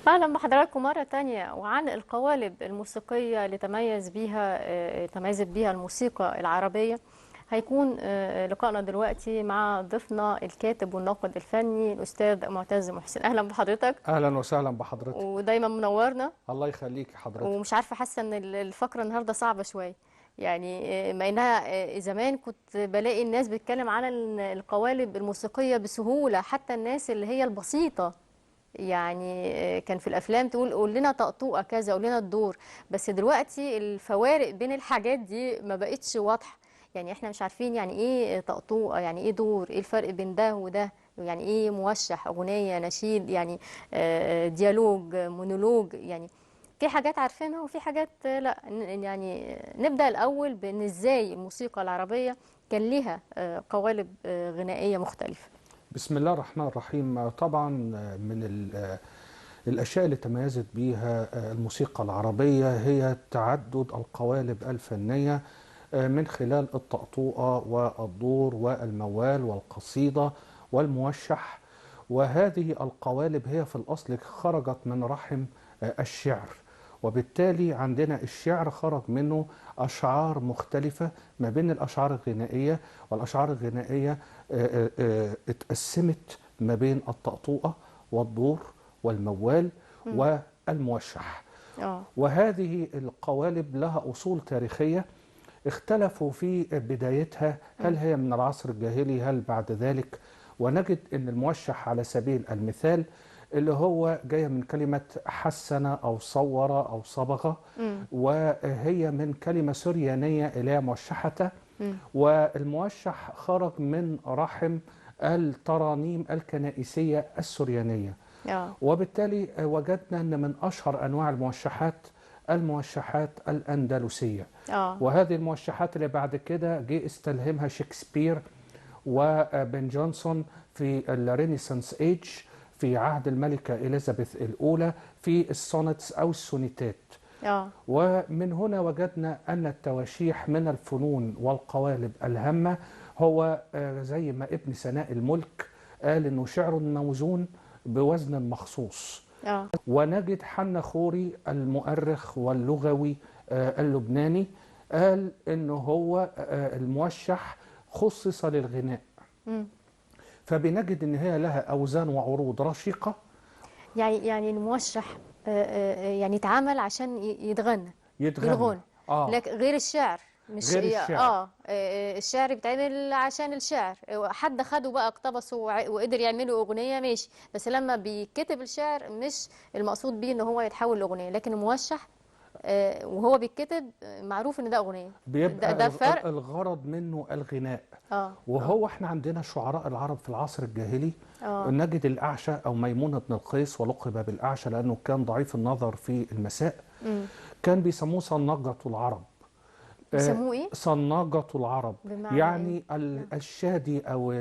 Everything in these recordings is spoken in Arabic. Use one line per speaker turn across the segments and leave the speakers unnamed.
أهلا بحضراتكم مرة تانية وعن القوالب الموسيقية اللي تميزت بيها الموسيقى العربية. هيكون لقائنا دلوقتي مع ضيفنا الكاتب والناقد الفني الأستاذ معتز محسن. أهلا بحضرتك
اهلا وسهلا بحضرتك.
ودايما منورنا.
الله يخليك حضرتك.
ومش عارفة، حاسة إن الفقرة النهاردة صعبة شوية، يعني ما إنها زمان كنت بلاقي الناس بتتكلم عن القوالب الموسيقية بسهولة، حتى الناس اللي هي البسيطة، يعني كان في الافلام تقول قول لنا طقطوقه كذا، قول لنا الدور. بس دلوقتي الفوارق بين الحاجات دي ما بقتش واضحه، يعني احنا مش عارفين يعني ايه طقطوقه، يعني ايه دور، ايه الفرق بين ده وده، يعني ايه موشح، اغنيه، نشيد، يعني ديالوج، مونولوج. يعني في حاجات عارفينها وفي حاجات لا. يعني نبدأ الأول بأن ازاي الموسيقى العربية كان ليها قوالب غنائية مختلفة.
بسم الله الرحمن الرحيم. طبعا من الاشياء اللي تميزت بيها الموسيقى العربيه هي تعدد القوالب الفنيه من خلال الطقطوقه والدور والموال والقصيده والموشح. وهذه القوالب هي في الاصل خرجت من رحم الشعر، وبالتالي عندنا الشعر خرج منه أشعار مختلفة ما بين الأشعار الغنائية. والأشعار الغنائية اتقسمت ما بين الطقطوقة والدور والموال
مم.
والموشح.
اه.
وهذه القوالب لها أصول تاريخية اختلفوا في بدايتها، هل
مم.
هي من العصر الجاهلي هل بعد ذلك. ونجد أن الموشح على سبيل المثال اللي هو جاية من كلمة حسن أو صور أو صبغة،
مم.
وهي من كلمة سريانية اللي هي موشحة.
مم.
والموشح خرج من رحم الترانيم الكنائسية السريانية.
اه.
وبالتالي وجدنا أن من أشهر أنواع الموشحات الأندلسية.
اه.
وهذه الموشحات اللي بعد كده جه استلهمها شكسبير وبن جونسون في الرينيسانس ايج في عهد الملكة إليزابيث الأولى في السونتس أو السونيتات.
اه.
ومن هنا وجدنا أن التواشيح من الفنون والقوالب الهامة. هو زي ما ابن سناء الملك قال إنه شعر موزون بوزن مخصوص.
اه.
ونجد حنا خوري المؤرخ واللغوي اللبناني قال إنه هو الموشح خصص للغناء.
مم.
فبنجد إن هي لها أوزان وعروض رشيقة
يعني الموشح يعني اتعمل عشان يتغنى،
يتغنى.
للغنى،
آه
لكن غير الشعر. مش
غير الشعر.
الشعر بيتعمل عشان الشعر، حد خده بقى اقتبسه وقدر يعمله اغنيه، ماشي. بس لما بيكتب الشعر مش المقصود بيه ان هو يتحول لاغنيه، لكن الموشح وهو بيتكتب معروف ان ده اغنيه. ده
بيبقى
فرق.
الغرض منه الغناء.
اه. اه.
وهو احنا عندنا شعراء العرب في العصر الجاهلي
اه.
نجد الأعشى أو ميمون بن القيس، ولقب بالأعشى لأنه كان ضعيف النظر في المساء.
امم.
كان بيسموه صناجة العرب.
بيسموه ايه؟
صناجة العرب
بمعنى ايه؟
يعني الشادي أو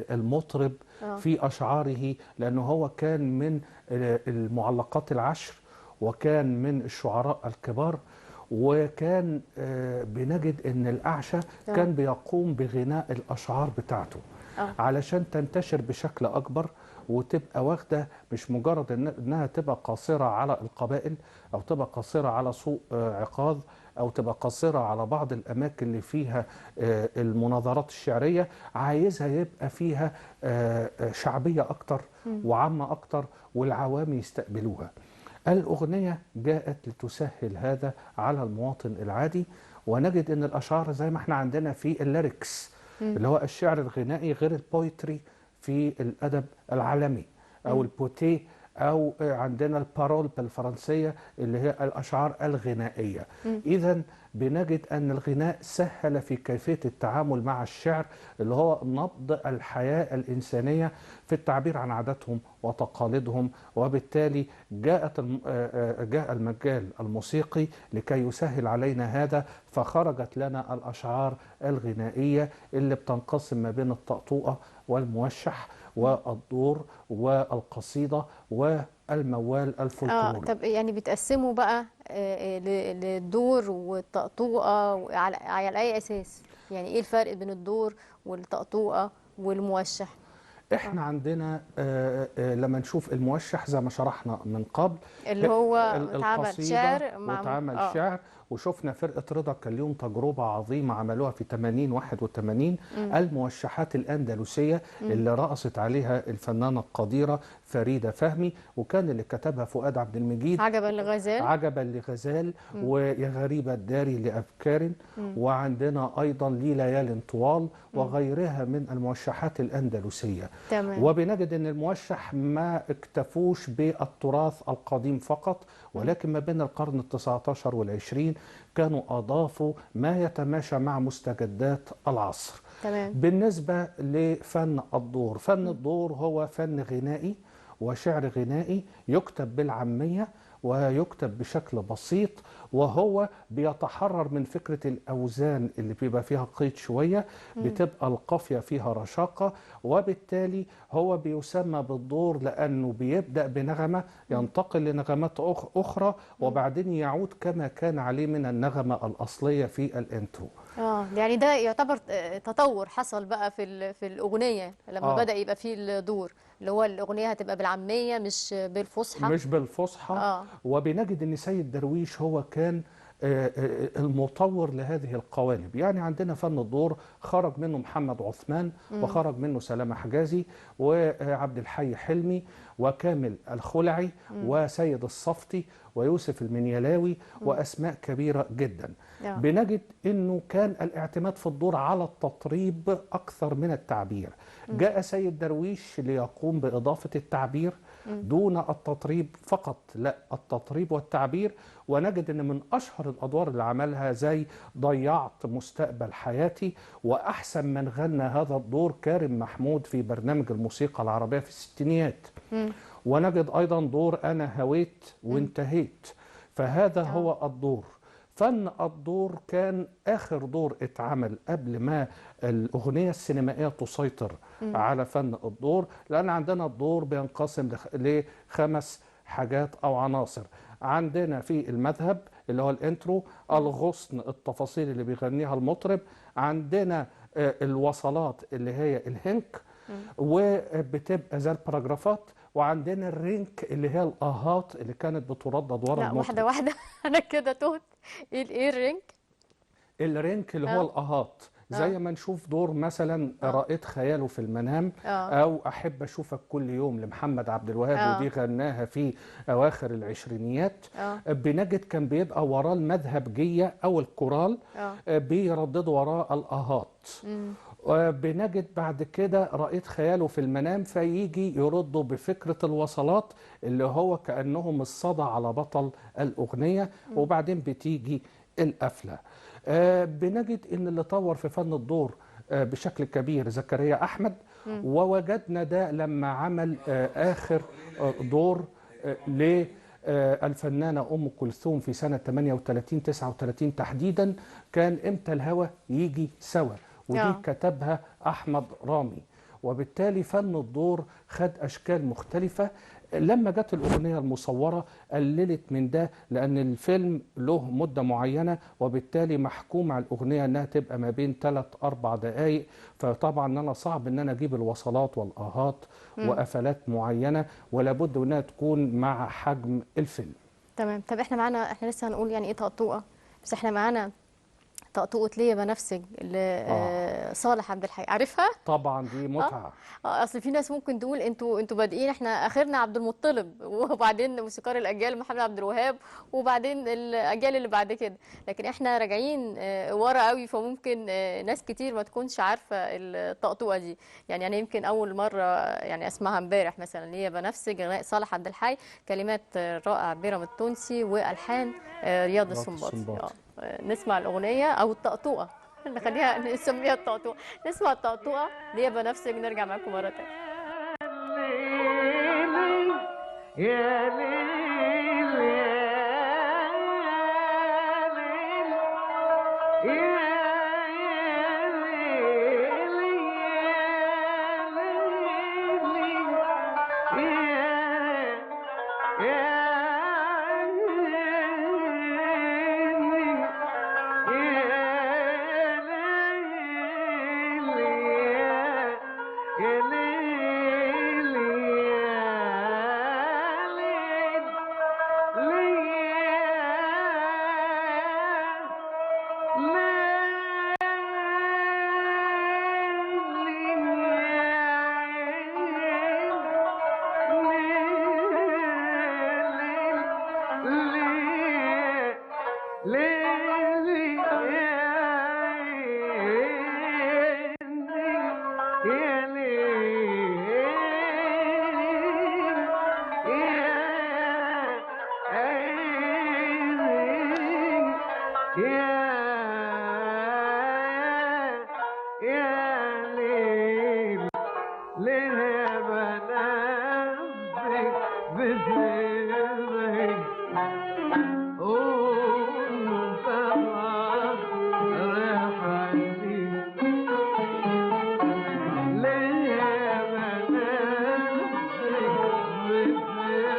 المطرب
اه.
في أشعاره، لأنه هو كان من المعلقات العشر وكان من الشعراء الكبار. وكان بنجد أن الأعشى
اه.
كان بيقوم بغناء الأشعار بتاعته
اه.
علشان تنتشر بشكل أكبر، وتبقى واخدة مش مجرد إنها تبقى قاصرة على القبائل أو تبقى قاصرة على سوق عقاظ أو تبقى قاصرة على بعض الأماكن اللي فيها المناظرات الشعرية. عايزها يبقى فيها شعبية أكتر
مم.
وعامة أكتر والعوام يستقبلوها. الأغنية جاءت لتسهل هذا على المواطن العادي. ونجد أن الأشعار زي ما احنا عندنا في الليركس
مم.
اللي هو الشعر الغنائي غير البويتري في الأدب العالمي، أو
مم.
البوتي، أو عندنا البارول بالفرنسية اللي هي الأشعار الغنائية.
مم.
إذا بنجد أن الغناء سهل في كيفية التعامل مع الشعر اللي هو نبض الحياة الإنسانية في التعبير عن عاداتهم وتقاليدهم. وبالتالي جاء المجال الموسيقي لكي يسهل علينا هذا، فخرجت لنا الأشعار الغنائية اللي بتنقسم ما بين الطقطوقة والموشح والدور والقصيدة والموال
اه.
الفولكلوري.
طب يعني بتقسموا بقى للدور والطقطوقة على أي أساس؟ يعني ايه الفرق بين الدور والطقطوقة والموشح؟ اه،
احنا عندنا لما نشوف الموشح زي ما شرحنا من قبل،
اللي هو اتعمل
القصيدة
شعر مع
واتعمل شعر، وشفنا فرقة رضا كان لهم تجربة عظيمة عملوها في 80 81،
مم.
الموشحات الأندلسية
مم.
اللي رقصت عليها الفنانة القديرة فريدة فهمي، وكان اللي كتبها فؤاد عبد المجيد.
عجبا لغزال.
عجبا لغزال،
مم.
ويا غريب الدار لأفكار،
مم.
وعندنا أيضا لي ليال طوال،
مم.
وغيرها من الموشحات الأندلسية.
تمام.
وبنجد أن الموشح ما اكتفوش بالتراث القديم فقط،
مم.
ولكن ما بين القرن ال19 والعشرين كانوا أضافوا ما يتماشى مع مستجدات العصر.
تمام.
بالنسبة لفن الدور، فن
مم.
الدور هو فن غنائي وشعر غنائي يكتب بالعامية ويكتب بشكل بسيط، وهو بيتحرر من فكرة الأوزان اللي بيبقى فيها قيد شوية،
مم.
بتبقى القافية فيها رشاقة، وبالتالي هو بيسمى بالدور لأنه بيبدأ بنغمة
مم.
ينتقل لنغمات أخرى،
مم.
وبعدين يعود كما كان عليه من النغمة الأصلية في الانترو.
اه، يعني ده يعتبر تطور حصل بقى في الأغنية لما
آه
بدأ يبقى فيه الدور، اللي هو الأغنية هتبقى بالعامية مش بالفصحى.
مش بالفصحى.
اه.
وبنجد ان سيد درويش هو كان المطور لهذه القوالب. يعني عندنا فن الدور خرج منه محمد عثمان،
مم.
وخرج منه سلامة حجازي، وعبد الحي حلمي، وكامل الخلعي،
مم.
وسيد الصفتي، ويوسف المنيلاوي،
مم.
وأسماء كبيرة جدا.
اه.
بنجد انه كان الاعتماد في الدور على التطريب اكثر من التعبير.
مم.
جاء سيد درويش ليقوم باضافه التعبير
مم.
دون التطريب فقط، لا، التطريب والتعبير. ونجد ان من اشهر الادوار اللي عملها زي ضيعت مستقبل حياتي، واحسن من غنى هذا الدور كارم محمود في برنامج الموسيقى العربيه في الستينيات.
مم.
ونجد ايضا دور انا هويت
مم.
وانتهيت. فهذا
اه.
هو الدور. فن الدور كان آخر دور اتعمل قبل ما الأغنية السينمائية تسيطر
مم.
على فن الدور، لأن عندنا الدور بينقسم لخمس حاجات أو عناصر. عندنا في المذهب اللي هو الانترو،
مم.
الغصن التفاصيل اللي بيغنيها المطرب، عندنا الوصلات اللي هي الهنك،
مم.
وبتبقى زي الباراجرافات، وعندنا الرينك اللي هي الآهات اللي كانت بتردد ورا
لا،
المطرب.
واحدة واحدة. أنا كده تهت. إيه الرينج؟
الرينك اللي هو
اه.
الآهات،
اه.
زي ما نشوف دور مثلا
اه.
رأيت خياله في المنام،
اه.
أو أحب أشوفك كل يوم لمحمد عبد الوهاب، ودي
اه.
غناها في أواخر العشرينيات.
اه.
بنجد كان بيبقى وراه المذهبجية أو الكورال،
اه.
بيرددوا وراه الآهات.
مم.
بنجد بعد كده رأيت خياله في المنام، فيجي يردوا بفكرة الوصلات اللي هو كأنهم الصدى على بطل الأغنية،
مم.
وبعدين بتيجي القفلة. بنجد ان اللي طور في فن الدور بشكل كبير زكريا احمد،
مم.
ووجدنا ده لما عمل اخر دور للفنانه ام كلثوم في سنه 38 39 تحديدا، كان امتى الهوى يجي سوا، ودي
اه.
كتبها احمد رامي. وبالتالي فن الدور خد اشكال مختلفه. لما جت الأغنية المصورة قللت من ده، لأن الفيلم له مدة معينة، وبالتالي محكوم على الأغنية أنها تبقى ما بين 3-4 دقايق. فطبعا أنا صعب أن أنا أجيب الوصلات والآهات
مم.
وقفلات معينة، ولا بد أنها تكون مع حجم الفيلم.
تمام. طب احنا لسه هنقول يعني ايه طقطوقة، بس احنا معانا طقطوقة ليا بنفسج لصالح عبد الحي، عارفها؟
طبعا دي
اه.
متعة.
اصل في ناس ممكن تقول انتوا بادئين، احنا اخرنا عبد المطلب، وبعدين موسيقار الاجيال محمد عبد الوهاب، وبعدين الاجيال اللي بعد كده، لكن احنا راجعين ورا قوي، فممكن ناس كتير ما تكونش عارفه الطقطوقه دي. يعني انا يمكن اول مره يعني اسمعها امبارح مثلا، اللي هي بنفسج غناء صالح عبد الحي، كلمات رائع بيرام التونسي، والحان رياض
رات
السنباطي.
السنباطي.
نسمع الاغنيه او الطقطوقه، نخليها نسميها الطقطوقه. نسمع الطقطوقه ليه بنفسج، نرجع معاكم مره تانية.
يا ليل يا ليل ليلي يا ليل ليه بنفسك بتبكي قول طبعا ريحتي ليه بنفسك بتبكي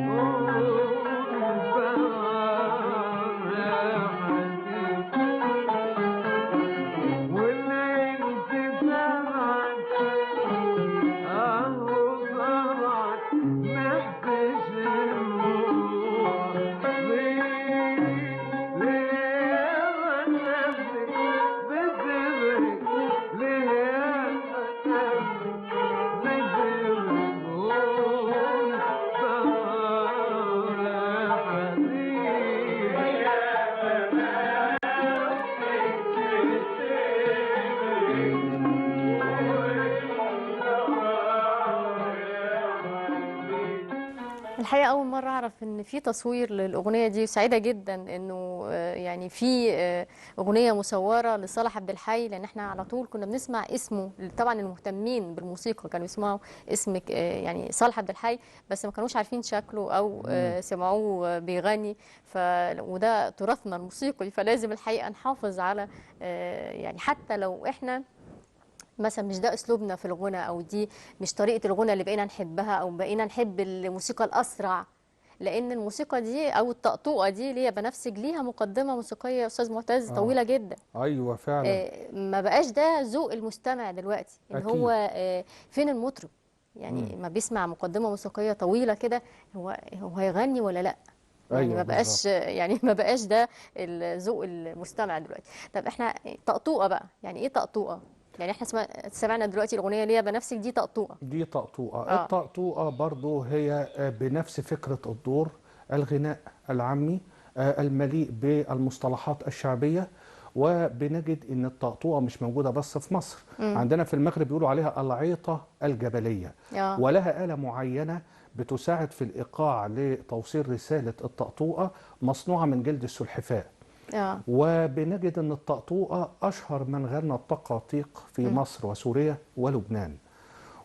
قول طبعا ريحتي والليل تسمعك اهو طبعا محبس الروح ليه نفسك بتبكي ليه نفسك بتبكي قول طبعا
الحقيقة أول مرة أعرف إن في تصوير للأغنية دي، وسعيدة جدا إنه يعني في أغنية مصورة لصالح عبد الحي، لأن إحنا على طول كنا بنسمع اسمه. طبعا المهتمين بالموسيقى كانوا يسمعوا اسم يعني صالح عبد الحي، بس ما كانوش عارفين شكله أو سمعوه بيغني. وده تراثنا الموسيقي، فلازم الحقيقة نحافظ على يعني حتى لو إحنا مثلا مش ده اسلوبنا في الغنى، او دي مش طريقه الغنى اللي بقينا نحبها، او بقينا نحب الموسيقى الاسرع. لان الموسيقى دي او الطقطوقه دي اللي هي بنفسج ليها مقدمه موسيقيه يا استاذ معتز طويله جدا.
ايوه فعلا.
ما بقاش ده ذوق المستمع دلوقتي، ان
اكيد.
هو فين المطرب يعني ما بيسمع مقدمه موسيقيه طويله كده، هو هيغني ولا لا؟ يعني
ايوه
ما بقاش
بالظبط.
يعني ما بقاش ده ذوق المستمع دلوقتي. طب احنا طقطوقه بقى، يعني ايه طقطوقه؟ يعني احنا سمعنا دلوقتي الاغنيه اللي هي بنفسك دي طقطوقه.
دي طقطوقة.
اه
الطقطوقة برضو هي بنفس فكرة الدور، الغناء العامي المليء بالمصطلحات الشعبية. وبنجد ان الطقطوقة مش موجودة بس في مصر، عندنا في المغرب بيقولوا عليها العيطة الجبلية،
اه
ولها آلة معينة بتساعد في الإيقاع لتوصيل رسالة الطقطوقة، مصنوعة من جلد السلحفاة.
اه
وبنجد ان الطقطوقة اشهر من غنى الطقاطيق في مصر وسوريا ولبنان.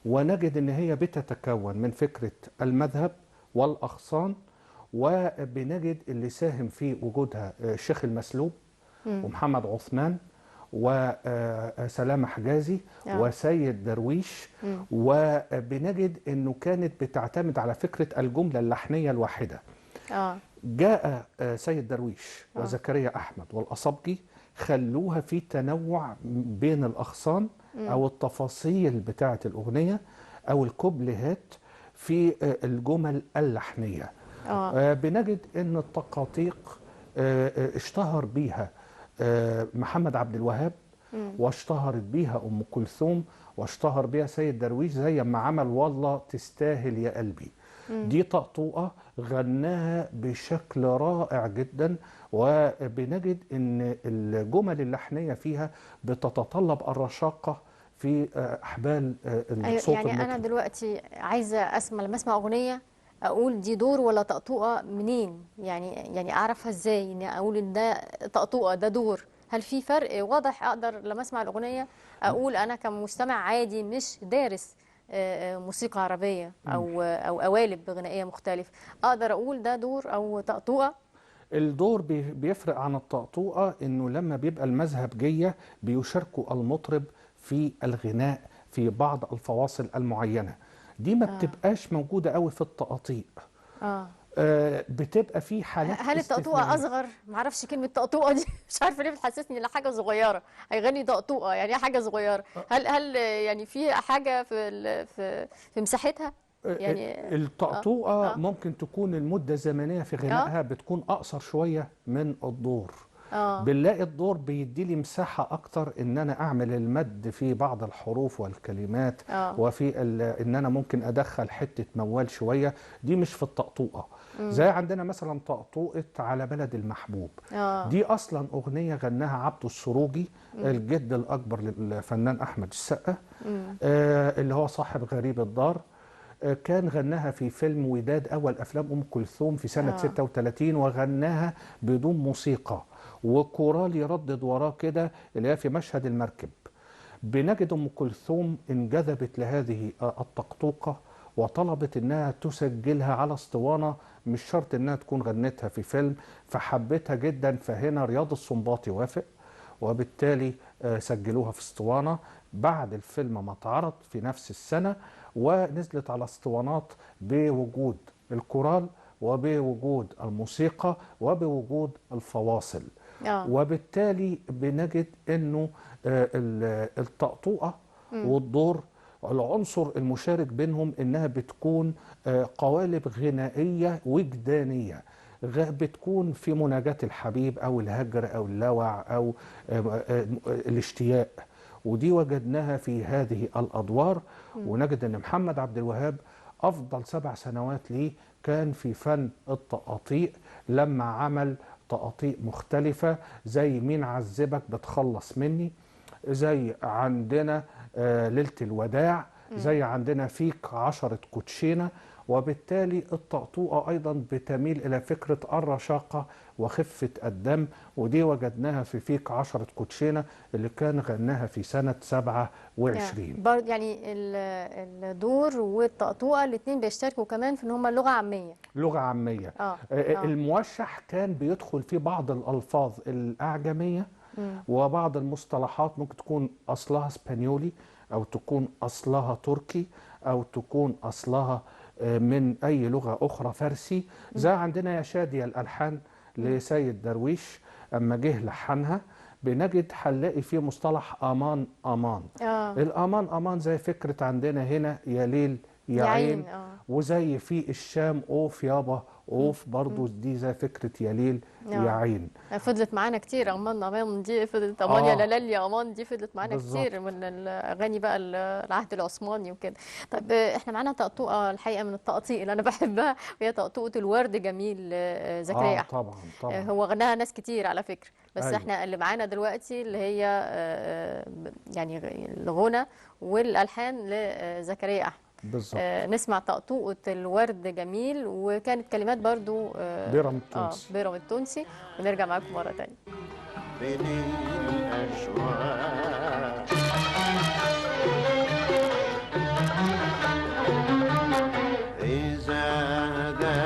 ونجد ان هي بتتكون من فكرة المذهب والاغصان. وبنجد اللي ساهم في وجودها الشيخ المسلوب ومحمد عثمان وسلامة حجازي وسيد درويش. وبنجد انه كانت بتعتمد على فكرة الجملة اللحنية الواحدة.
اه
جاء سيد درويش وزكريا أحمد والأصبجي، خلوها في تنوع بين الأغصان أو التفاصيل بتاعة الأغنية أو الكوبليهات في الجمل اللحنية. بنجد أن التقاطيق اشتهر بيها محمد عبد الوهاب، واشتهرت بيها أم كلثوم، واشتهر بيها سيد درويش زي ما عمل والله تستاهل يا قلبي. دي طقطوقة غناها بشكل رائع جدا. وبنجد ان الجمل اللحنية فيها بتتطلب الرشاقة في احبال الصوت
يعني انا
المطرب.
دلوقتي عايزه اسمع، لما اسمع اغنيه اقول دي دور ولا طقطوقه منين؟ يعني اعرفها ازاي اني اقول ان ده طقطوقه ده دور؟ هل في فرق واضح اقدر لما اسمع الاغنيه اقول انا كمستمع عادي مش دارس موسيقى عربيه او قوالب غنائيه مختلفه، اقدر اقول ده دور او طقطوقه؟
الدور بيفرق عن الطقطوقة انه لما بيبقى المذهب جية بيشاركوا المطرب في الغناء في بعض الفواصل المعينة. دي ما بتبقاش موجودة قوي في التقاطيق. بتبقى في حالات
هل الطقطوقه
استثنائية.
اصغر؟ معرفش كلمه طقطوقه دي مش عارفه ليه بتحسسني ان حاجه صغيره هيغني طقطوقه، يعني ايه حاجه صغيره؟ هل يعني في حاجه في مساحتها يعني؟
الطقطوقة ممكن تكون المدة الزمنية في غنائها بتكون أقصر شوية من الدور. بنلاقي الدور بيدي لي مساحة أكتر إن أنا أعمل المد في بعض الحروف والكلمات، وفي إن أنا ممكن أدخل حتة موال شوية، دي مش في الطقطوقة. زي عندنا مثلا طقطوقة على بلد المحبوب، دي أصلا أغنية غناها عبده السروجي الجد الأكبر للفنان أحمد السقا، اللي هو صاحب غريب الدار. كان غناها في فيلم وداد، أول أفلام أم كلثوم في سنة 36، وغناها بدون موسيقى وكورال يردد وراه كده، اللي هي في مشهد المركب. بنجد أم كلثوم انجذبت لهذه الطقطوقة وطلبت انها تسجلها على اسطوانة، مش شرط انها تكون غنتها في فيلم، فحبتها جدا. فهنا رياض السنباطي وافق، وبالتالي سجلوها في اسطوانة بعد الفيلم ما اتعرض في نفس السنة، ونزلت على اسطوانات بوجود الكورال وبوجود الموسيقى وبوجود الفواصل. وبالتالي بنجد انه الطقطوقة والدور العنصر المشارك بينهم انها بتكون قوالب غنائية وجدانية، بتكون في مناجاة الحبيب او الهجر او اللوع او الاشتياق، ودي وجدناها في هذه الادوار. ونجد ان محمد عبد الوهاب افضل 7 سنوات ليه كان في فن الطقاطيق، لما عمل طقاطيق مختلفة زي مين عذبك بتخلص مني، زي عندنا ليلة الوداع، زي عندنا فيك 10 كوتشينة. وبالتالي الطقطوقة أيضا بتميل إلى فكرة الرشاقة وخفة الدم، ودي وجدناها في فيك 10 كوتشينة اللي كان غناها في سنة 27.
يعني الدور والطقطوقة الاثنين بيشتركوا كمان في ان هم لغة عامية.
لغة عامية. الموشح كان بيدخل في بعض الألفاظ الأعجمية وبعض المصطلحات ممكن تكون أصلها اسبانيولي، أو تكون أصلها تركي، أو تكون أصلها من أي لغة أخرى، فارسي. زي عندنا يا شادية الألحان لسيد درويش، أما جه لحنها بنجد هنلاقي فيه مصطلح أمان أمان. الأمان أمان زي فكرة عندنا هنا يا ليل يا عين، وزي في الشام أوف يابا أوف، برضو دي زي فكرة يا ليل يا عين.
فضلت معانا كتير أمان أمان دي، فضلت أمان يا لالال يا أمان دي، فضلت معانا كتير من الأغاني بقى العهد العثماني وكده. طيب احنا معانا طقطوقة الحقيقة من التقطيق اللي أنا بحبها، وهي طقطوقة الورد جميل زكريا أحمد.
طبعا
هو غناها ناس كتير على فكرة، بس
أيوة.
احنا اللي معانا دلوقتي اللي هي يعني الغنى والألحان لزكريا أحمد.
بالظبط.
نسمع طقطوقة الورد جميل، وكانت كلمات برضو
بيرام التونسي.
بيرام التونسي، ونرجع معاكم مرة تانية.
بين الأشواق إذا هدى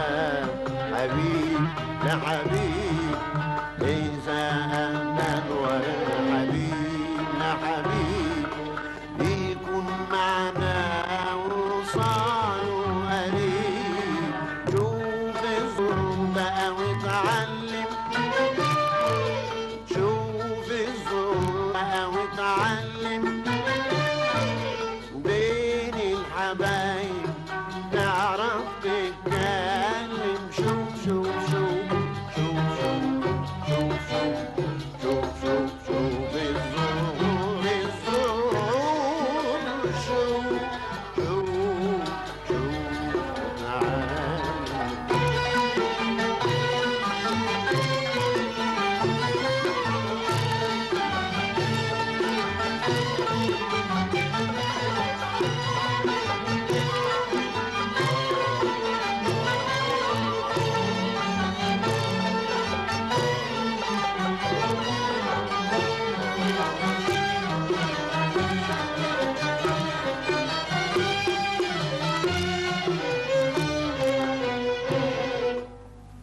حبيب لحبيب، إذا هدى الورد حبيب لحبيب، بيكون معنا وصال قريب. شوف الظلم بقى واتعلم، شوف الظلم بقى واتعلم، بين الحبايب تعرف تتكلم. شوف شوف شوف شوف شوف شوف شوف شوف شوف الظلم الظلم، شوف شوف شوف تعالى.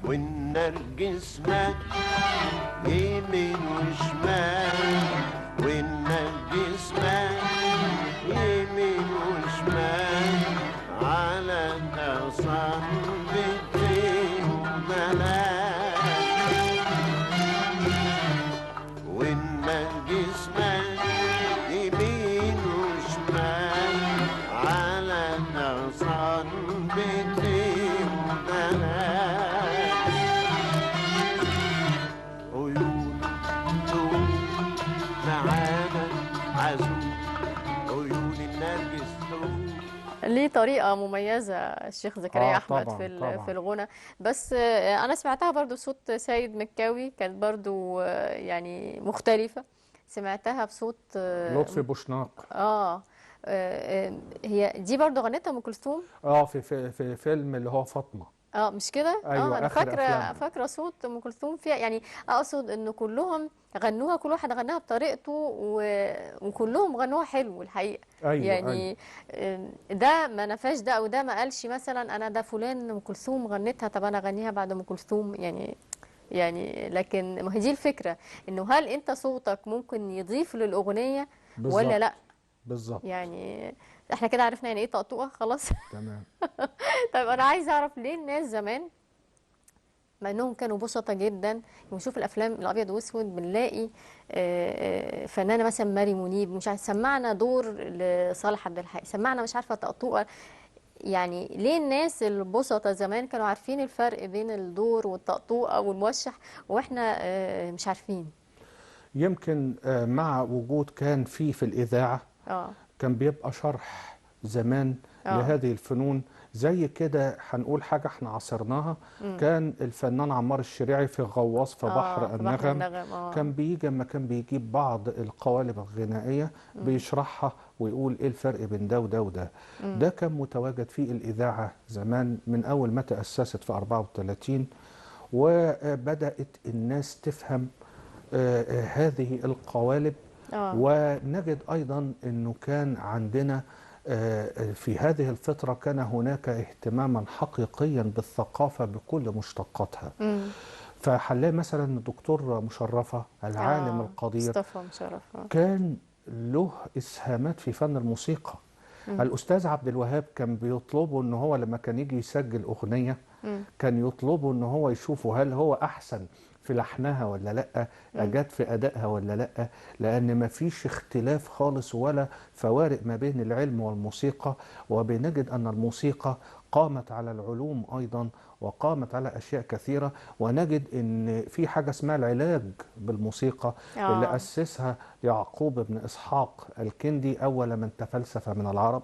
والنرجس مات يمين وشمال، والنرجس مات يمين وشمال، على الأغصان بتين ملاك. والنرجس مات يمين وشمال، على الأغصان بتين ملاك. عيون
طريقة مميزة الشيخ زكريا أحمد
طبعا
في
طبعا.
الغنى. بس أنا سمعتها برضو صوت سيد مكاوي، كانت برضو يعني مختلفة. سمعتها بصوت
لطفي بوشناق.
هي دي برضو غنتها أم كلثوم.
في فيلم اللي هو فاطمة.
مش كده؟
ايوه،
انا
اخر
فاكره
افلامها.
فاكره صوت ام كلثوم فيها يعني. اقصد ان كلهم غنوها، كل واحد غناها بطريقته وكلهم غنوها حلو الحقيقه.
ايوه ايوه.
يعني ده ما نفاش ده، او ده ما قالش مثلا انا ده فلان ام كلثوم غنتها طب انا اغنيها بعد ام كلثوم يعني لكن ما هي دي الفكره، انه هل انت صوتك ممكن يضيف للاغنيه ولا لا؟
بالظبط بالظبط.
يعني احنا كده عرفنا يعني ايه طقطقه خلاص.
تمام.
طيب انا عايزه اعرف ليه الناس زمان مع انهم كانوا بسطة جدا. ونشوف الافلام الابيض واسود بنلاقي فنانه مثلا ماري منيب مش عارف سمعنا دور لصالح عبد الحي، سمعنا مش عارفه طقطوقه. يعني ليه الناس البسطة زمان كانوا عارفين الفرق بين الدور والطقطوقه والموشح، واحنا مش عارفين؟
يمكن مع وجود كان في الإذاعة،
اه
كان بيبقى شرح زمان
اه
لهذه الفنون. زي كده هنقول حاجة احنا عاصرناها، كان الفنان عمار الشريعي في غواص في بحر
في بحر
النغم،
النغم.
كان بيجي اما كان بيجيب بعض القوالب الغنائية بيشرحها ويقول ايه الفرق بين ده وده وده. ده كان متواجد في الإذاعة زمان من أول ما تأسست في 34، وبدأت الناس تفهم هذه القوالب.
اه
ونجد أيضا أنه كان عندنا في هذه الفترة كان هناك اهتماما حقيقيا بالثقافة بكل مشتقاتها.
امم
فحلاقي مثلا الدكتور مشرفة العالم القدير
مصطفى مشرف.
كان له إسهامات في فن الموسيقى. الأستاذ عبد الوهاب كان بيطلبه أنه هو لما كان يجي يسجل أغنية كان يطلبه أنه هو يشوفه هل هو أحسن في لحنها ولا لأ، أجاد في أدائها ولا لأ، لأن ما فيش اختلاف خالص ولا فوارق ما بين العلم والموسيقى. وبنجد أن الموسيقى قامت على العلوم أيضا، وقامت على أشياء كثيرة. ونجد أن في حاجة اسمها العلاج بالموسيقى اللي
اه
أسسها يعقوب بن إسحاق الكندي أول من تفلسف من العرب،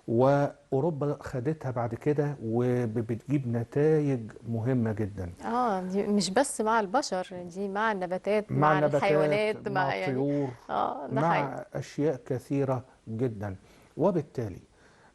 وأوروبا خدتها بعد كده وبتجيب نتائج مهمة جدا
دي مش بس مع البشر، دي مع النباتات
مع
مع
النباتات
الحيوانات
مع
مع يعني.
الطيور
ده حقيقي.
مع أشياء كثيرة جدا. وبالتالي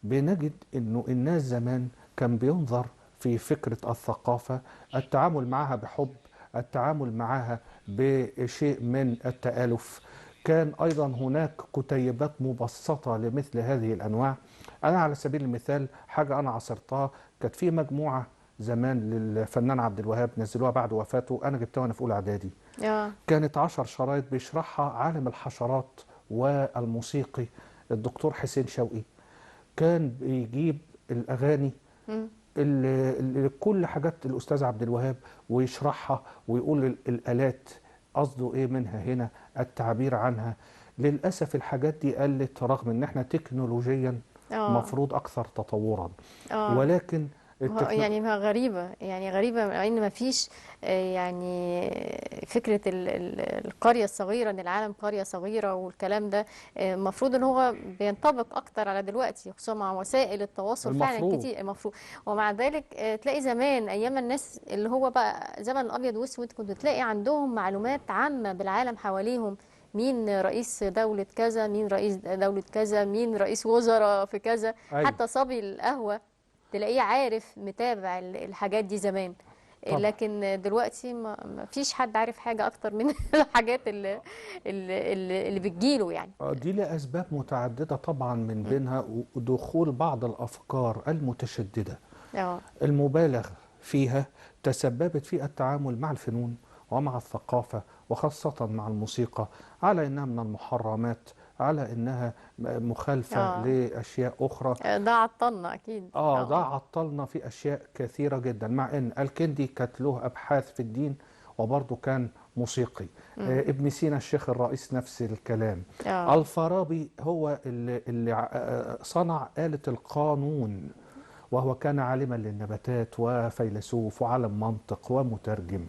بنجد أنه الناس زمان كان بينظر في فكرة الثقافة التعامل معها بحب، التعامل معها بشيء من التآلف. كان أيضا هناك كتيبات مبسطة لمثل هذه الأنواع. أنا على سبيل المثال حاجة أنا عصرتها، كانت في مجموعة زمان للفنان عبد الوهاب نزلوها بعد وفاته، أنا جبتها وأنا في أولى إعدادي.
اه
كانت 10 شرايط بيشرحها عالم الحشرات والموسيقي الدكتور حسين شوقي. كان بيجيب الأغاني
مم.
كل حاجات الأستاذ عبد الوهاب ويشرحها ويقول الآلات قصده إيه منها هنا، التعبير عنها. للأسف الحاجات دي قلت رغم إن إحنا تكنولوجيا
اه
مفروض أكثر تطورا،
اه
ولكن
يعني ما غريبة، يعني غريبة مع ان ما فيش يعني فكرة القرية الصغيرة، ان العالم قرية صغيرة والكلام ده المفروض ان هو بينطبق اكتر على دلوقتي، خصوصا مع وسائل التواصل فعلا
المفروض
كتير المفروض. ومع ذلك تلاقي زمان ايام الناس اللي هو بقى زمن الابيض واسود كنت تلاقي عندهم معلومات عامة بالعالم حواليهم. مين رئيس دولة كذا، مين رئيس دولة كذا، مين رئيس وزراء في كذا.
أيوه
حتى صبي القهوة تلاقيه عارف متابع الحاجات دي زمان.
طبعا.
لكن دلوقتي ما فيش حد عارف حاجة أكتر من الحاجات اللي بتجيله يعني.
دي لأسباب متعددة طبعا، من بينها دخول بعض الأفكار المتشددة
اه
المبالغ فيها تسببت في التعامل مع الفنون ومع الثقافة وخاصة مع الموسيقى على إنها من المحرمات، على إنها مخالفة
اه
لأشياء أخرى.
ده عطلنا أكيد.
ده عطلنا في أشياء كثيرة جدا، مع إن الكندي كانت له أبحاث في الدين وبرضه كان موسيقي. ابن سينا الشيخ الرئيس نفس الكلام.
اه
الفارابي هو اللي صنع آلة القانون، وهو كان عالما للنباتات وفيلسوف وعالم منطق ومترجم.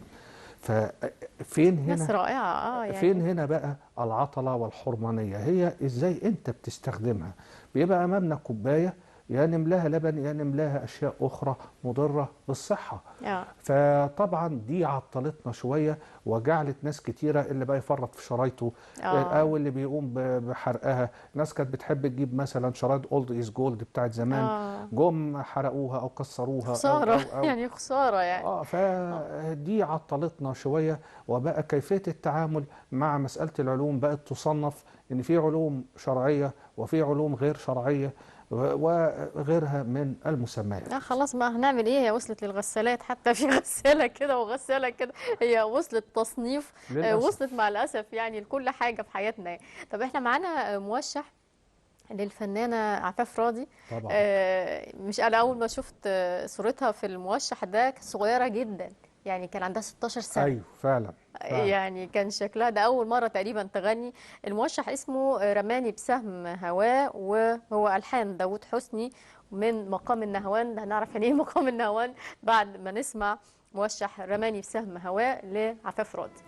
ففين
ناس
هنا
رائعة
فين
يعني.
هنا بقى العطلة والحرمانية؟ هي ازاي انت بتستخدمها. بيبقى امامنا كوباية يا نملاها لبن يا نملاها أشياء أخرى مضرة بالصحة.
اه
فطبعا دي عطلتنا شوية وجعلت ناس كتيرة اللي بقى يفرط في شرايطه أو اللي بيقوم بحرقها. ناس كانت بتحب تجيب مثلا شرايط اولد از جولد بتاعت زمان، جم حرقوها أو كسروها
خسارة
أو
يعني خسارة يعني.
فدي عطلتنا شوية. وبقى كيفية التعامل مع مسألة العلوم بقت تصنف إن في علوم شرعية وفي علوم غير شرعية وغيرها من المسميات.
لا خلاص، ما هنعمل ايه، هي وصلت للغسالات، حتى في غسالة كده وغسالة كده، هي وصلت تصنيف، وصلت
للأسف.
مع الأسف يعني لكل حاجة في حياتنا يعني. طب احنا معانا موشح للفنانة عفاف راضي.
طبعا.
مش أنا أول ما شفت صورتها في الموشح ده كانت صغيرة جدا، يعني كان عندها 16 سنة.
أيوه فعلا فعلا.
يعني كان شكلها ده أول مرة تقريبا تغني. الموشح اسمه رماني بسهم هواه، وهو ألحان داوود حسني من مقام النهوان. هنعرف يعني ايه مقام النهوان بعد ما نسمع موشح رماني بسهم هواه لعفاف راضي.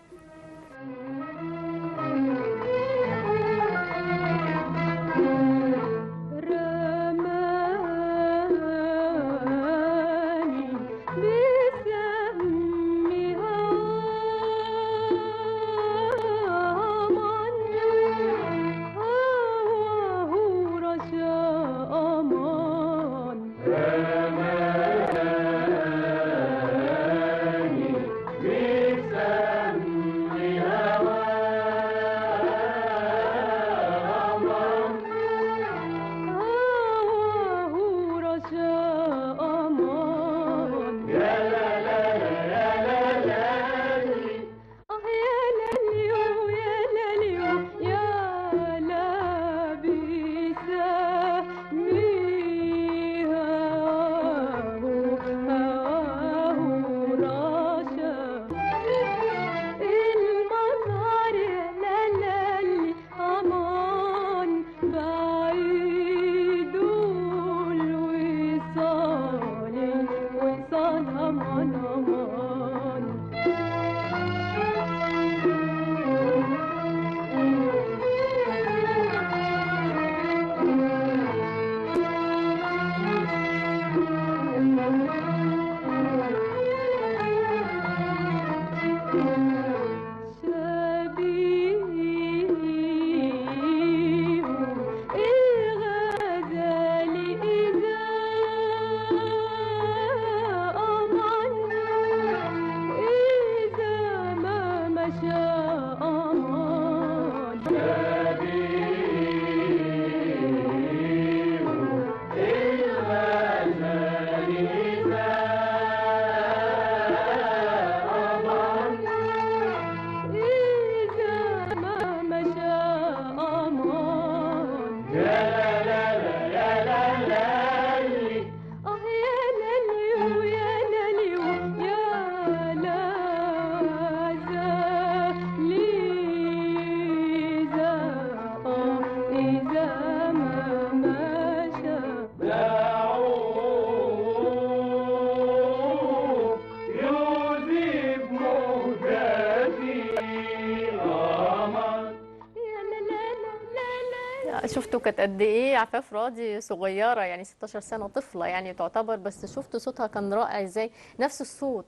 شفتوا كانت قد ايه عفاف راضي صغيره، يعني 16 سنه، طفله يعني تعتبر، بس شفتوا صوتها كان رائع ازاي. نفس الصوت،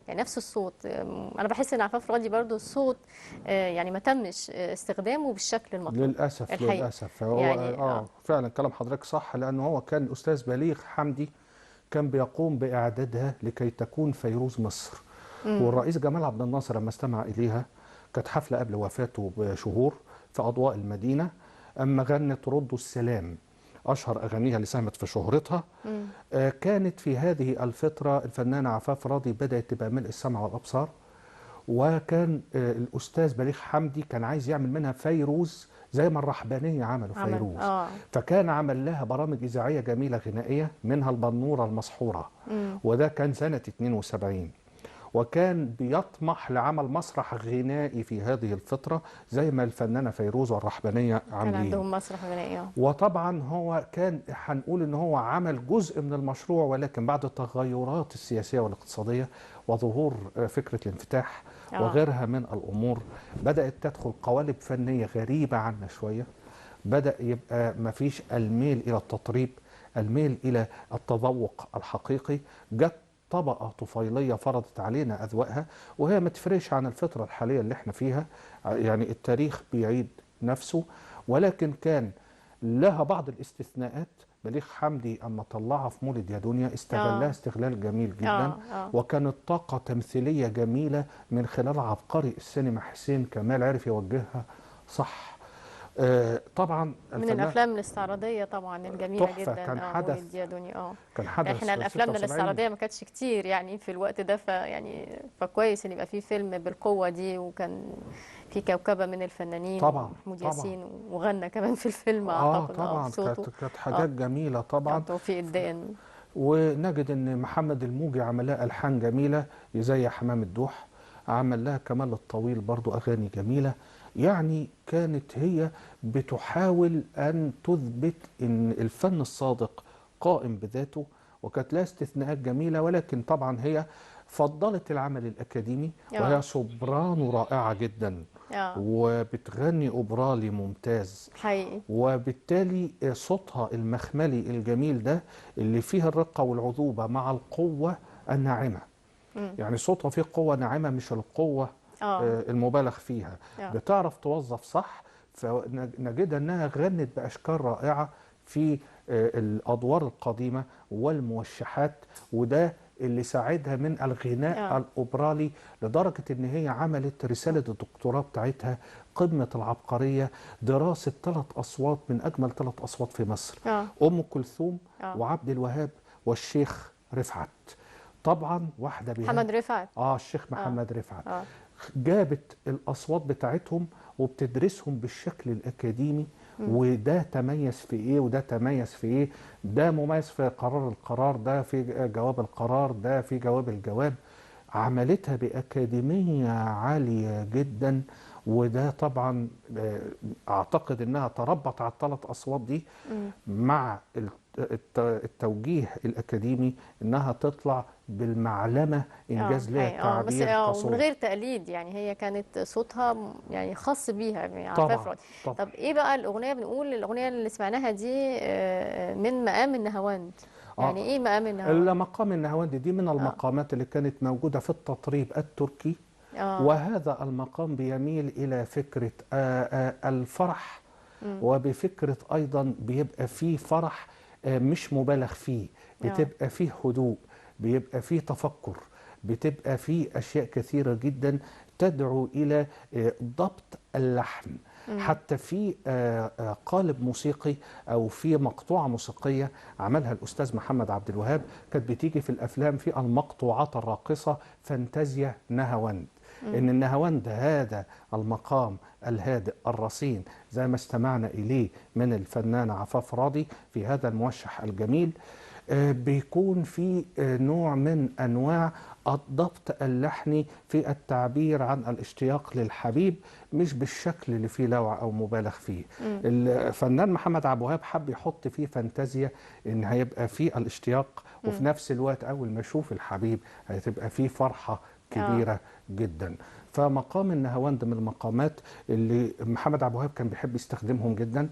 يعني نفس الصوت. انا بحس ان عفاف راضي برضو الصوت يعني ما تمش استخدامه بالشكل المطلوب
للأسف
الحقيقي.
للأسف. هو
يعني
فعلا كلام حضرتك صح، لأنه هو كان الأستاذ بليغ حمدي كان بيقوم بإعدادها لكي تكون فيروز مصر. والرئيس جمال عبد الناصر لما استمع إليها، كانت حفلة قبل وفاته بشهور في أضواء المدينة، أما غنت ردوا السلام، أشهر أغانيها اللي ساهمت في شهرتها. كانت في هذه الفترة الفنانة عفاف راضي بدأت تبقى ملء السمع والأبصار، وكان الأستاذ بليغ حمدي كان عايز يعمل منها فيروز زي ما الرحبانية عملوا فيروز. فكان عمل لها برامج إذاعية جميلة غنائية، منها البنورة المسحورة، وده كان سنة 72. وكان بيطمح لعمل مسرح غنائي في هذه الفترة زي ما الفنانة فيروز والرحبانية عاملين.
كان عندهم مسرح غنائي.
وطبعا هو كان هنقول ان هو عمل جزء من المشروع، ولكن بعد التغيرات السياسية والاقتصادية وظهور فكرة الانفتاح وغيرها من الأمور، بدأت تدخل قوالب فنية غريبة عنا شوية. بدأ يبقى مفيش الميل إلى التطريب، الميل إلى التذوق الحقيقي. جت طبقة طفيلية فرضت علينا أذواقها، وهي ما تفرقش عن الفترة الحالية اللي احنا فيها، يعني التاريخ بيعيد نفسه، ولكن كان لها بعض الاستثناءات. بليغ حمدي أما طلعها في مولد يا دنيا استغلها استغلال جميل جدا، وكانت طاقة تمثيلية جميلة من خلال عبقري السينما حسين كمال عرف يوجهها صح. طبعا
من الافلام الاستعراضيه طبعا الجميله
تحفة.
جدا.
كان حدث
مولد يا دنيا.
كان حدث
احنا الافلام
76.
الاستعراضيه ما كانتش كتير يعني في الوقت ده، فكويس ان يبقى في فيلم بالقوه دي، وكان في كوكبه من الفنانين،
طبعا
محمود ياسين، وغنى كمان في الفيلم اعتقد
طبعا
بصوته.
كانت حاجات جميله طبعا.
توفيق الدقن.
ونجد ان محمد الموجي عمل لها الحان جميله زي حمام الدوح، عمل لها كمال الطويل برضو اغاني جميله. يعني كانت هي بتحاول ان تثبت ان الفن الصادق قائم بذاته، وكانت لها استثناءات جميله، ولكن طبعا هي فضلت العمل الاكاديمي، وهي سوبرانو رائعه جدا وبتغني اوبرالي ممتاز
حقيقي،
وبالتالي صوتها المخملي الجميل ده اللي فيه الرقة والعذوبة مع القوة الناعمة. يعني صوتها فيه قوة ناعمة مش القوة المبالغ فيها. بتعرف توظف صح، فنجد أنها غنت بأشكال رائعة في الأدوار القديمة والموشحات، وده اللي ساعدها من الغناء الأوبرالي لدرجة ان هي عملت رسالة الدكتوراه بتاعتها قمة العبقرية، دراسة 3 أصوات من أجمل 3 أصوات في مصر، أم كلثوم وعبد الوهاب والشيخ رفعت. طبعا واحدة بها
محمد رفعت،
الشيخ محمد رفعت. جابت الأصوات بتاعتهم وبتدرسهم بالشكل الأكاديمي، وده تميز في ايه وده تميز في ايه، ده مميز في قرار القرار، ده في جواب القرار، ده في جواب الجواب. عملتها بأكاديمية عالية جدا، وده طبعا اعتقد انها تربط على ال3 أصوات دي مع التوجيه الأكاديمي، انها تطلع بالمعلمة انجاز لها التعبير
بس من غير تقليد، يعني هي كانت صوتها يعني خاص بيها يعني عارفاه. طب ايه بقى الاغنيه؟ بنقول الاغنيه اللي سمعناها دي من مقام النهاوند، يعني ايه مقام النهاوند؟
مقام النهاوند دي من المقامات اللي كانت موجودة في التطريب التركي. وهذا المقام بيميل إلى فكرة الفرح، وبفكرة أيضا بيبقى فيه فرح مش مبالغ فيه، بتبقى فيه هدوء، بيبقى فيه تفكر، بتبقى فيه أشياء كثيرة جدا تدعو إلى ضبط اللحن. حتى في قالب موسيقي أو في مقطوعة موسيقية عملها الأستاذ محمد عبد الوهاب، كانت بتيجي في الأفلام في المقطوعات الراقصة فانتازيا نهاوند. إن النهاوند هذا المقام الهادئ الرصين زي ما استمعنا إليه من الفنانة عفاف راضي في هذا الموشح الجميل، بيكون في نوع من أنواع الضبط اللحني في التعبير عن الاشتياق للحبيب، مش بالشكل اللي فيه لوع أو مبالغ فيه. الفنان محمد عبد الوهاب حب يحط فيه فانتازيا إن هيبقى فيه الاشتياق، وفي نفس الوقت أول ما يشوف الحبيب هتبقى فيه فرحة كبيرة جدا. فمقام النهاوند من المقامات اللي محمد عبد الوهاب كان بيحب يستخدمهم جدا.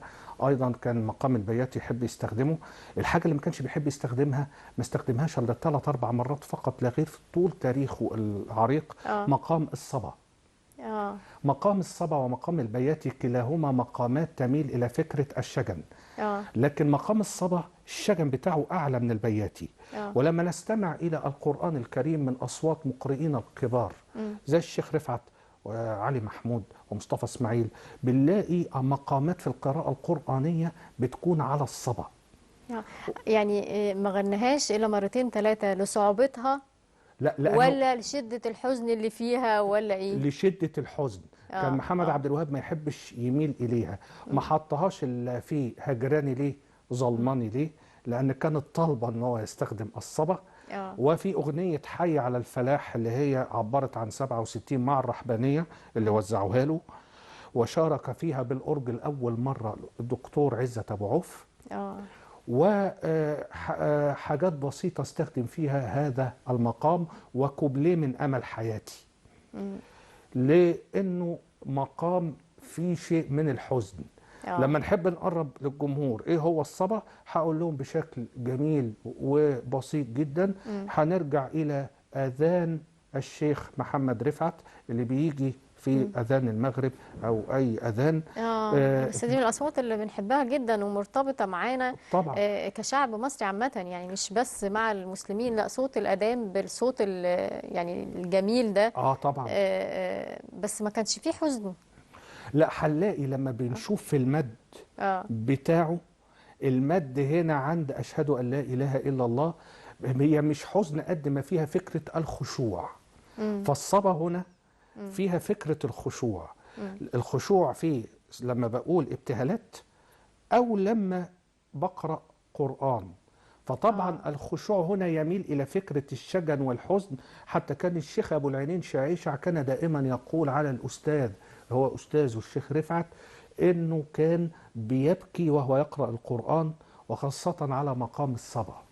ايضا كان مقام البيات يحب يستخدمه. الحاجه اللي ما كانش بيحب يستخدمها ما استخدمهاش الا 3 4 مرات فقط لا غير في طول تاريخه العريق، مقام الصبا. مقام الصبا ومقام البياتي كلاهما مقامات تميل الى فكره الشجن، لكن مقام الصبا الشجن بتاعه اعلى من البياتي. ولما نستمع الى القران الكريم من اصوات مقرئين الكبار زي الشيخ رفعت وعلي محمود ومصطفى اسماعيل، بنلاقي مقامات في القراءة القرآنية بتكون على الصبا.
يعني ما غنهاش إلا 2 3 لصعوبتها؟
لا
ولا لشدة الحزن اللي فيها ولا ايه؟
لشدة الحزن. كان محمد عبد الوهاب ما يحبش يميل إليها، ما حطهاش إلا في هجراني ليه ظلماني ليه، لأن كانت طالبة إن هو يستخدم الصبا. وفي أغنية حي على الفلاح اللي هي عبرت عن 67 مع الرحبانية اللي وزعوها له، وشارك فيها بالأورج الأول مرة الدكتور عزت أبو عوف. وحاجات بسيطة استخدم فيها هذا المقام وكوبليه من أمل حياتي، لأنه مقام فيه شيء من الحزن. لما نحب نقرب للجمهور ايه هو الصبا، هقول لهم بشكل جميل وبسيط جدا. هنرجع الى اذان الشيخ محمد رفعت اللي بيجي في اذان المغرب او اي اذان.
بس دي من الاصوات اللي بنحبها جدا ومرتبطه معانا
طبعا
كشعب مصري عامه، يعني مش بس مع المسلمين، لا صوت الاذان بالصوت يعني الجميل ده.
طبعا
بس ما كانش فيه حزن.
لا، هنلاقي لما بنشوف في المد بتاعه، المد هنا عند أشهد أن لا إله إلا الله، هي مش حزن قد ما فيها فكرة الخشوع. فالصبا هنا فيها فكرة الخشوع. الخشوع فيه لما بقول ابتهالات أو لما بقرأ قرآن. فطبعا الخشوع هنا يميل إلى فكرة الشجن والحزن. حتى كان الشيخ أبو العينين شعيشع كان دائما يقول على الأستاذ، هو أستاذه الشيخ رفعت، إنه كان بيبكي وهو يقرأ القرآن، وخاصة على مقام الصبا.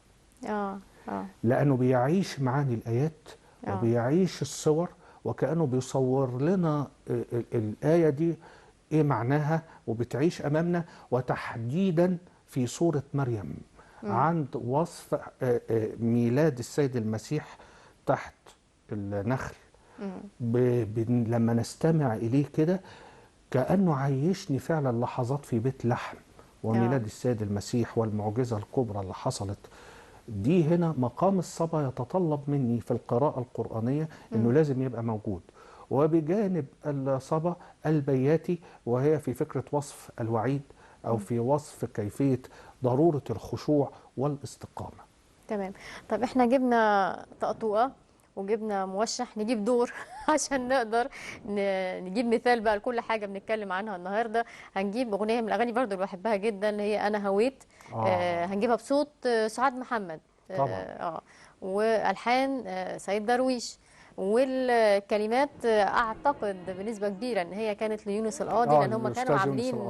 لأنه بيعيش معاني الآيات وبيعيش الصور، وكأنه بيصور لنا الآية دي إيه معناها، وبتعيش أمامنا. وتحديدا في سورة مريم عند وصف ميلاد السيد المسيح تحت النخل، لما نستمع إليه كده كأنه عيشني فعلا لحظات في بيت لحم وميلاد السيد المسيح والمعجزة الكبرى اللي حصلت دي. هنا مقام الصبا يتطلب مني في القراءة القرآنية أنه لازم يبقى موجود، وبجانب الصبا البياتي، وهي في فكرة وصف الوعيد أو في وصف كيفية ضرورة الخشوع والاستقامة.
تمام. طب احنا جبنا طقطوقة وجبنا موشح، نجيب دور عشان نقدر نجيب مثال بقى لكل حاجة بنتكلم عنها النهاردة. هنجيب أغنية من الأغاني برضو اللي بحبها جدا، اللي هي أنا هويت. هنجيبها بصوت سعاد محمد
طبعا.
والحان سيد درويش، والكلمات اعتقد بنسبه كبيره ان هي كانت ليونس القاضي، لان هم كانوا عاملين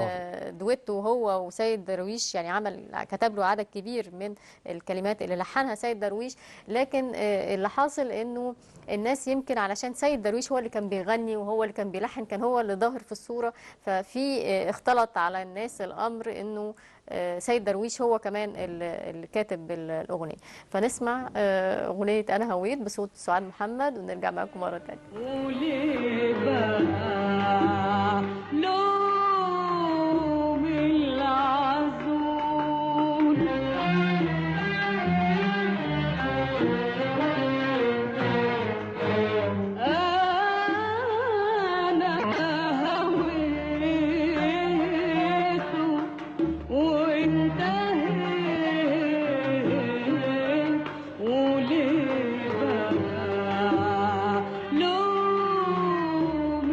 دويتو هو وسيد درويش، يعني كتب له عدد كبير من الكلمات اللي لحنها سيد درويش. لكن اللي حاصل انه الناس يمكن علشان سيد درويش هو اللي كان بيغني وهو اللي كان بيلحن، كان هو اللي ظاهر في الصوره، ففي اختلط على الناس الامر انه سيد درويش هو كمان اللي كاتب الأغنية. فنسمع أغنية أنا هويت بصوت سعاد محمد ونرجع معاكم مرة تانية.
وليه بقى لوم العذول أنا هويته وانتهيت، وليه بقى لوم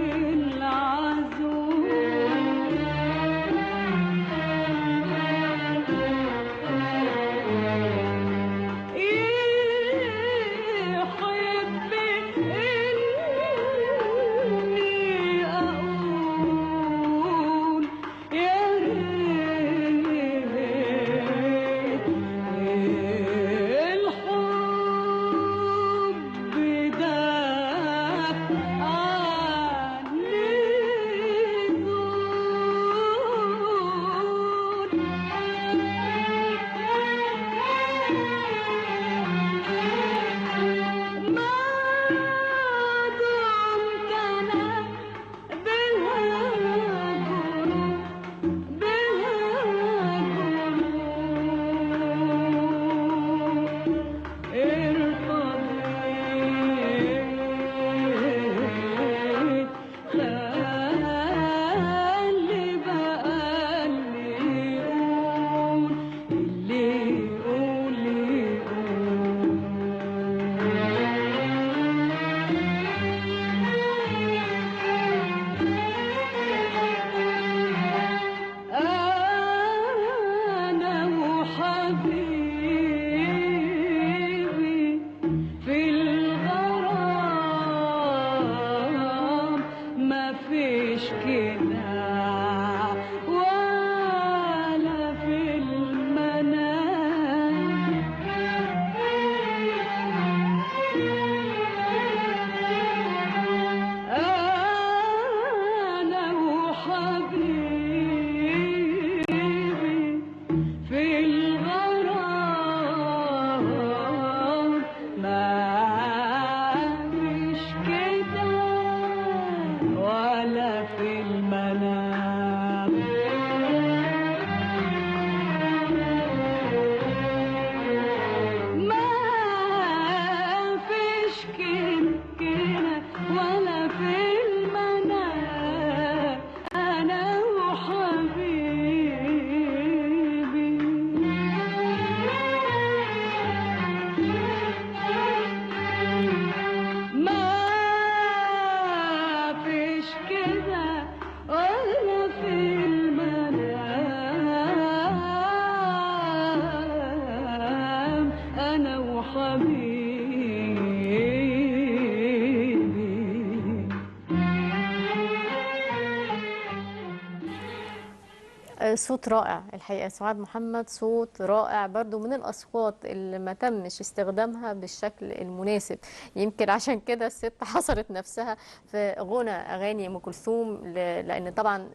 صوت رائع الحقيقة. سعاد محمد صوت رائع برضو، من الأصوات اللي ما تمش استخدامها بالشكل المناسب. يمكن عشان كده الست حصرت نفسها في غنى أغاني أم كلثوم، لأن طبعا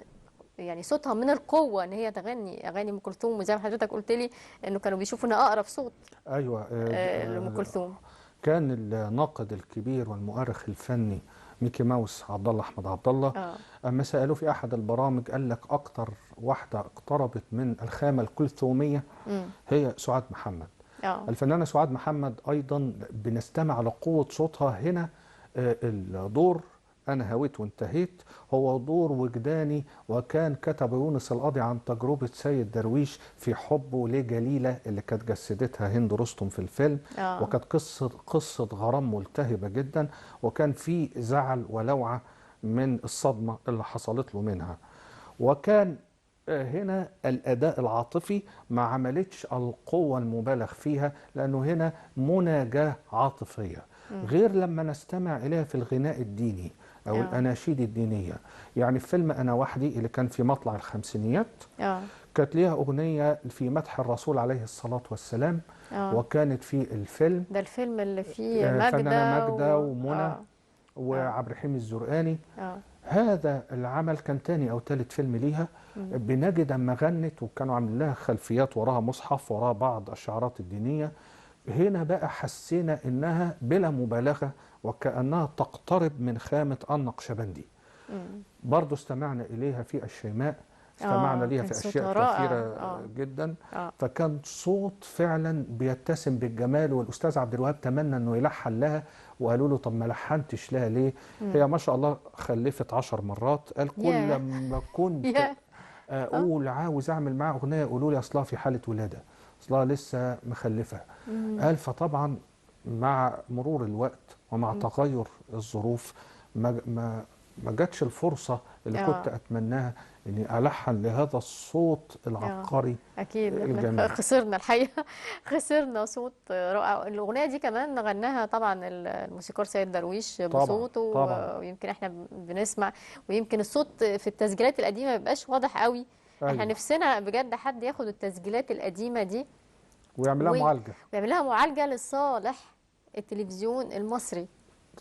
يعني صوتها من القوة ان هي تغني اغاني ام كلثوم. وزي ما حضرتك قلت لي انه كانوا بيشوفوا انها اقرب صوت
ايوه.
لام كلثوم.
كان الناقد الكبير والمؤرخ الفني ميكي ماوس عبد الله احمد عبد الله،
اه
اما سالوه في احد البرامج قال لك اكتر واحده اقتربت من الخامه الكلثوميه
امم
هي سعاد محمد.
اه
الفنانه سعاد محمد ايضا بنستمع لقوه صوتها هنا. الدور انا هويت وانتهيت هو دور وجداني، وكان كتب يونس القاضي عن تجربه سيد درويش في حبه لجليله اللي كانت جسدتها هند رستم في الفيلم.
اه
وكانت قصه غرام ملتهبه جدا، وكان في زعل ولوعه من الصدمه اللي حصلت له منها. وكان هنا الأداء العاطفي ما عملتش القوة المبالغ فيها، لأنه هنا مناجاة عاطفية، غير لما نستمع إليها في الغناء الديني أو
اه
الأناشيد الدينية. يعني في فيلم أنا وحدي اللي كان في مطلع الخمسينيات
اه
كانت ليها أغنية في مدح الرسول عليه الصلاة والسلام،
اه
وكانت في الفيلم
ده الفيلم اللي فيه
فنانة
ماجدة
ماجدة ومنى
اه
وعبد الرحيم الزرقاني.
اه
هذا العمل كان تاني أو تالت فيلم ليها. بنجد أما غنت وكانوا عاملين لها خلفيات وراها مصحف وراها بعض الشعارات الدينية، هنا بقى حسينا إنها بلا مبالغة وكأنها تقترب من خامة النقشبندي.
مم.
برضو استمعنا إليها في الشيماء، استمعنا ليها
كان
في
صوتها
أشياء
رائع.
كثيرة جدا.
اه
فكان صوت فعلا بيتسم بالجمال، والأستاذ عبد الوهاب تمنى أنه يلحن لها، وقالوا له طب ما لحنتش لها ليه؟ هي ما شاء الله خلفت 10 مرات. قال كل
ياه
لما كنت
ياه اه
أقول عاوز أعمل معاها أغنية يقولوا لي أصلها في حالة ولادة، أصلها لسه مخلفة. قال فطبعا مع مرور الوقت ومع تغير الظروف ما جاتش الفرصة اللي كنت
اه
أتمناها إني ألحن لهذا الصوت العبقري
اكيد احنا
الجميل.
خسرنا الحقيقه. خسرنا صوت رائع. الاغنيه دي كمان غناها طبعا الموسيقار سيد درويش
طبعا
بصوته،
طبعا.
ويمكن احنا بنسمع، ويمكن الصوت في التسجيلات القديمه ما بيبقاش واضح قوي. احنا
أيوه،
نفسنا بجد حد ياخد التسجيلات القديمه دي
ويعملها معالجة.
ويعمل لها معالجه لصالح التلفزيون المصري.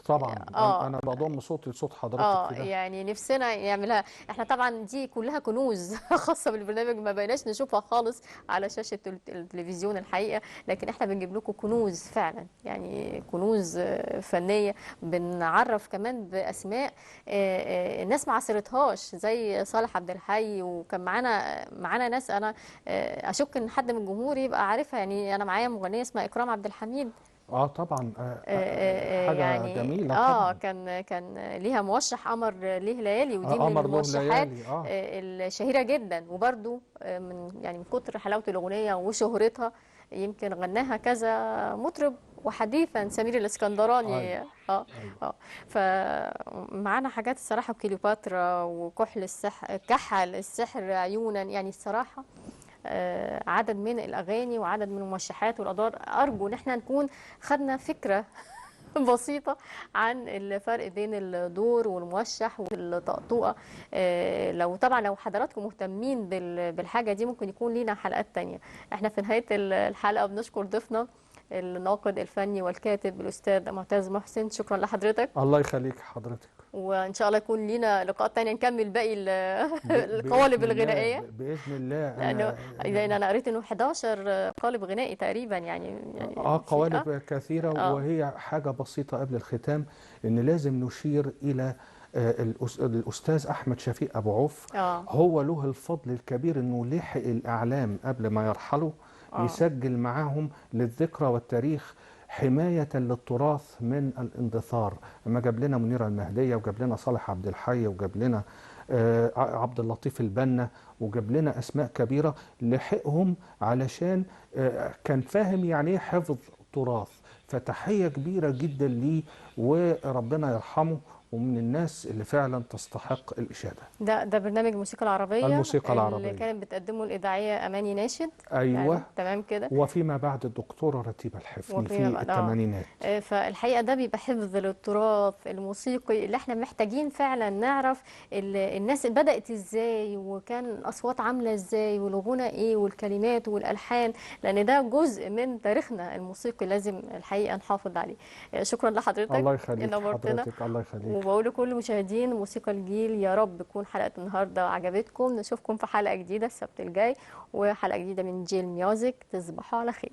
طبعا
اه
أنا بضم صوتي لصوت حضرتك في ده.
يعني نفسنا يعملها. احنا طبعا دي كلها كنوز خاصة بالبرنامج، ما بقيناش نشوفها خالص على شاشة التلفزيون الحقيقة، لكن احنا بنجيب لكم كنوز فعلا، يعني كنوز فنية. بنعرف كمان بأسماء الناس ما عصرتهاش زي صالح عبد الحي. وكان معانا ناس انا اشك ان حد من الجمهور يبقى عارفها. يعني انا معايا مغنية اسمها إكرام عبد الحميد.
طبعا. حاجة
يعني
جميلة طبعا.
كان ليها موشح قمر ليه ليالي، ودي من
قمر له
الموشحات
ليالي.
الشهيرة جدا. وبرده من كتر حلاوة الأغنية وشهرتها يمكن غناها كذا مطرب، وحديثا سمير الاسكندراني.
أيوه
اه
أيوه.
اه فمعانا حاجات الصراحة، كليوباترا وكحل السحر، كحل السحر عيونا. يعني الصراحة عدد من الأغاني وعدد من الموشحات والأدوار. أرجو إن احنا نكون خدنا فكرة بسيطة عن الفرق بين الدور والموشح والطقطوقة. لو حضراتكم مهتمين بالحاجة دي ممكن يكون لينا حلقات تانية. احنا في نهاية الحلقة بنشكر ضيفنا الناقد الفني والكاتب الأستاذ معتز محسن. شكرا لحضرتك،
الله يخليك حضرتك.
وإن شاء الله يكون لينا لقاء تاني نكمل باقي القوالب
بإذن الله
الغنائية.
بإذن الله.
لأن أنا قريت إنه 11 قالب غنائي تقريبا. يعني
قوالب كثيرة. وهي حاجة بسيطة قبل الختام، إن لازم نشير إلى الأستاذ أحمد شفيق أبو عوف. هو له الفضل الكبير إنه لحق الأعلام قبل ما يرحلوا يسجل معاهم للذكرى والتاريخ، حماية للتراث من الاندثار. لما جاب لنا منيرة المهدية، وجاب لنا صالح عبد الحي، وجاب لنا عبد اللطيف البنا، وجاب لنا أسماء كبيرة لحقهم علشان كان فاهم يعني ايه حفظ تراث. فتحية كبيرة جدا ليه، وربنا يرحمه ومن الناس اللي فعلا تستحق الإشادة.
ده برنامج الموسيقى العربية
الموسيقى العربية
اللي كانت بتقدمه الإذاعية أماني ناشد.
أيوة.
يعني تمام كده.
وفيما بعد الدكتورة رتيبة الحفني في الثمانينات.
فالحقيقة ده بيبقى حفظ للتراث الموسيقي اللي احنا محتاجين فعلا نعرف الناس بدأت ازاي، وكان الأصوات عاملة ازاي، والغنى ايه، والكلمات والألحان، لأن ده جزء من تاريخنا الموسيقي لازم الحقيقة نحافظ عليه. شكرا لحضرتك.
الله يخليك
نورتنا.
حضرتك، الله يخليك.
وبقول لكل مشاهدين موسيقى الجيل، يا رب تكون حلقة النهاردة عجبتكم. نشوفكم في حلقة جديدة السبت الجاي، وحلقة جديدة من جيل ميوزك. تصبحوا على خير.